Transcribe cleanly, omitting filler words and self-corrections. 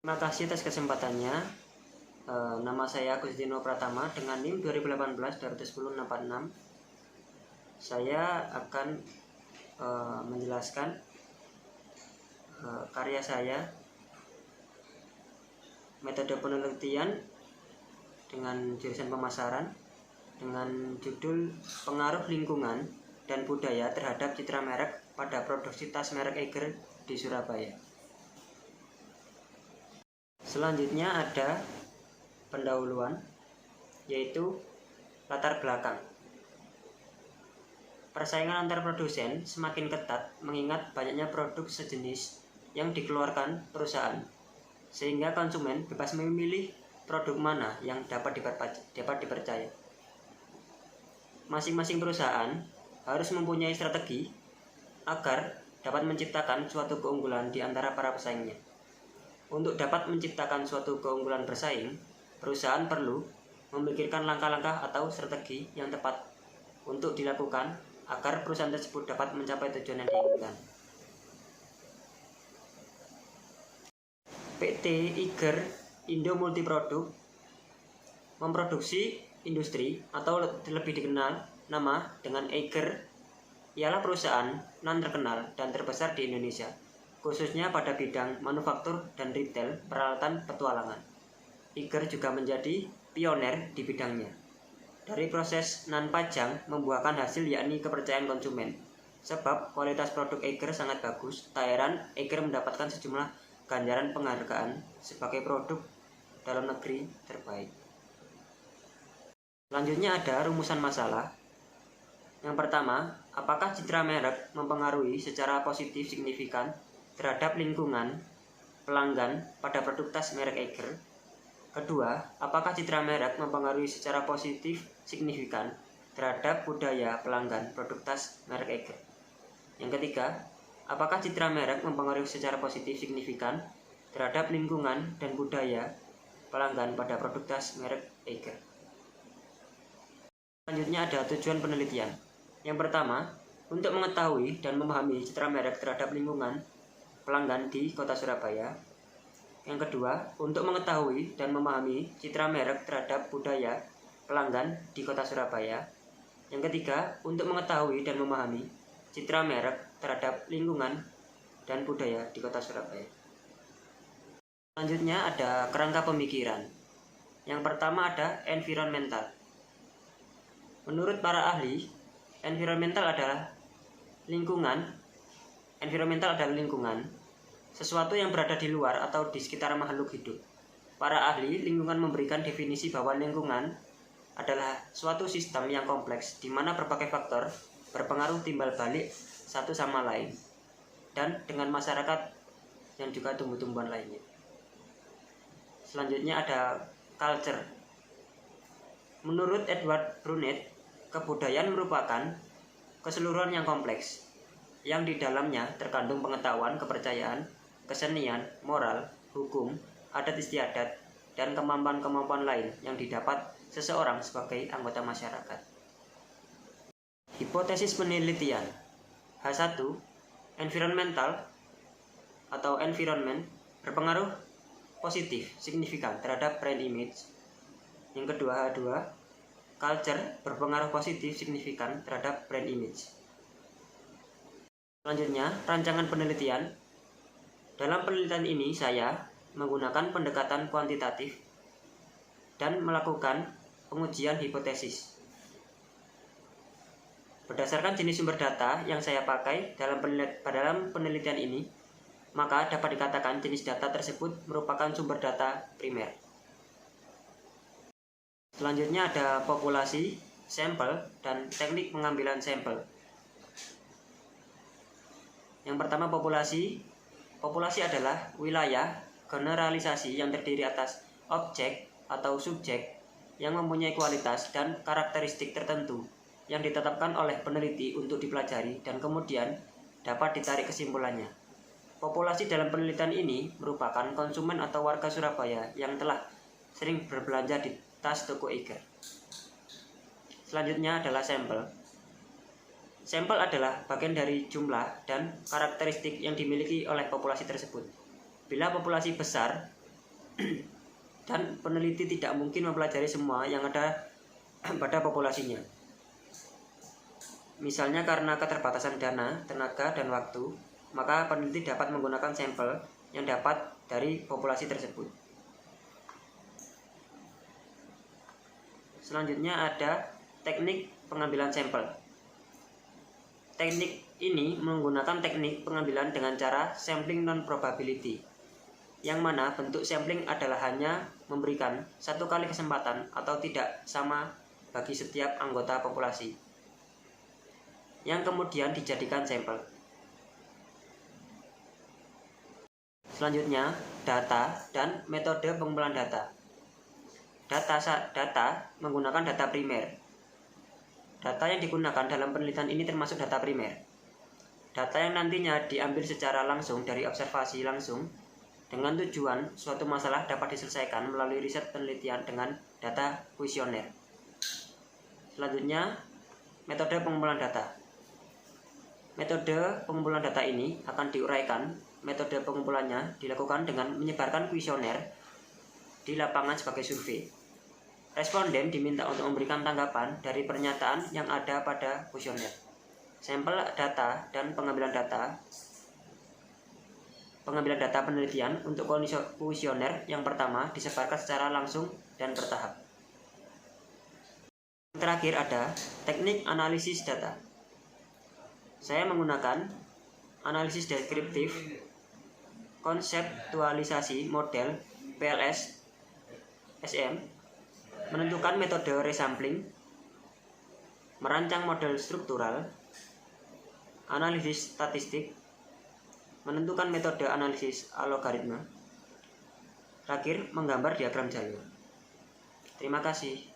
Terima kasih atas kesempatannya. Nama saya Agustino Pratama dengan NIM 2018-21066. Saya akan menjelaskan karya saya, metode penelitian dengan jurusan pemasaran dengan judul Pengaruh Lingkungan dan Budaya terhadap Citra Merek pada Produksi Tas Merek Eiger di Surabaya. Selanjutnya ada pendahuluan, yaitu latar belakang. Persaingan antar produsen semakin ketat mengingat banyaknya produk sejenis yang dikeluarkan perusahaan, sehingga konsumen bebas memilih produk mana yang dapat dipercaya. Masing-masing perusahaan harus mempunyai strategi agar dapat menciptakan suatu keunggulan di antara para pesaingnya. Untuk dapat menciptakan suatu keunggulan bersaing, perusahaan perlu memikirkan langkah-langkah atau strategi yang tepat untuk dilakukan agar perusahaan tersebut dapat mencapai tujuan yang diinginkan. PT Eiger Indo Multiproduk memproduksi industri atau lebih dikenal nama dengan Eiger ialah perusahaan non terkenal dan terbesar di Indonesia, khususnya pada bidang manufaktur dan retail peralatan petualangan. Eiger juga menjadi pioner di bidangnya. Dari proses nan pajang membuahkan hasil yakni kepercayaan konsumen. Sebab kualitas produk Eiger sangat bagus, tak heran Eiger mendapatkan sejumlah ganjaran penghargaan sebagai produk dalam negeri terbaik. Selanjutnya ada rumusan masalah. Yang pertama, apakah citra merek mempengaruhi secara positif signifikan terhadap lingkungan pelanggan pada produk tas merek Eiger? Kedua, apakah citra merek mempengaruhi secara positif signifikan terhadap budaya pelanggan produk tas merek Eiger? Yang ketiga, apakah citra merek mempengaruhi secara positif signifikan terhadap lingkungan dan budaya pelanggan pada produk tas merek Eiger? Selanjutnya ada tujuan penelitian. Yang pertama, untuk mengetahui dan memahami citra merek terhadap lingkungan pelanggan di Kota Surabaya. Yang kedua, untuk mengetahui dan memahami citra merek terhadap budaya pelanggan di Kota Surabaya. Yang ketiga, untuk mengetahui dan memahami citra merek terhadap lingkungan dan budaya di Kota Surabaya. Selanjutnya ada kerangka pemikiran. Yang pertama ada environmental. Menurut para ahli, environmental adalah lingkungan, sesuatu yang berada di luar atau di sekitar makhluk hidup. Para ahli lingkungan memberikan definisi bahwa lingkungan adalah suatu sistem yang kompleks di mana berbagai faktor berpengaruh timbal balik satu sama lain dan dengan masyarakat yang juga tumbuh-tumbuhan lainnya. Selanjutnya ada culture. Menurut Edward Brunet, kebudayaan merupakan keseluruhan yang kompleks, yang di dalamnya terkandung pengetahuan, kepercayaan, kesenian, moral, hukum, adat istiadat, dan kemampuan-kemampuan lain yang didapat seseorang sebagai anggota masyarakat. Hipotesis penelitian. H1. Environmental atau environment berpengaruh positif signifikan terhadap brand image. Yang kedua, H2. Culture berpengaruh positif signifikan terhadap brand image. Selanjutnya, rancangan penelitian. Dalam penelitian ini saya menggunakan pendekatan kuantitatif dan melakukan pengujian hipotesis. Berdasarkan jenis sumber data yang saya pakai dalam penelitian ini, maka dapat dikatakan jenis data tersebut merupakan sumber data primer. Selanjutnya ada populasi, sampel, dan teknik pengambilan sampel. Yang pertama populasi. Populasi adalah wilayah generalisasi yang terdiri atas objek atau subjek yang mempunyai kualitas dan karakteristik tertentu yang ditetapkan oleh peneliti untuk dipelajari dan kemudian dapat ditarik kesimpulannya. Populasi dalam penelitian ini merupakan konsumen atau warga Surabaya yang telah sering berbelanja di tas toko Eiger. Selanjutnya adalah sampel. Sampel adalah bagian dari jumlah dan karakteristik yang dimiliki oleh populasi tersebut. Bila populasi besar, dan peneliti tidak mungkin mempelajari semua yang ada pada populasinya. Misalnya karena keterbatasan dana, tenaga, dan waktu, maka peneliti dapat menggunakan sampel yang dapat dari populasi tersebut. Selanjutnya ada teknik pengambilan sampel. Teknik ini menggunakan teknik pengambilan dengan cara sampling non-probability, yang mana bentuk sampling adalah hanya memberikan satu kali kesempatan atau tidak sama bagi setiap anggota populasi, yang kemudian dijadikan sampel. Selanjutnya, data dan metode pengumpulan data. Data menggunakan data primer. Data yang digunakan dalam penelitian ini termasuk data primer. Data yang nantinya diambil secara langsung dari observasi langsung dengan tujuan suatu masalah dapat diselesaikan melalui riset penelitian dengan data kuesioner. Selanjutnya, metode pengumpulan data. Metode pengumpulan data ini akan diuraikan. Metode pengumpulannya dilakukan dengan menyebarkan kuesioner di lapangan sebagai survei. Responden diminta untuk memberikan tanggapan dari pernyataan yang ada pada kuesioner. Sampel data dan pengambilan data penelitian untuk kuesioner yang pertama disebarkan secara langsung dan bertahap. Yang terakhir ada teknik analisis data. Saya menggunakan analisis deskriptif, konseptualisasi model PLS SM, menentukan metode resampling, merancang model struktural, analisis statistik, menentukan metode analisis algoritma, terakhir menggambar diagram jalur. Terima kasih.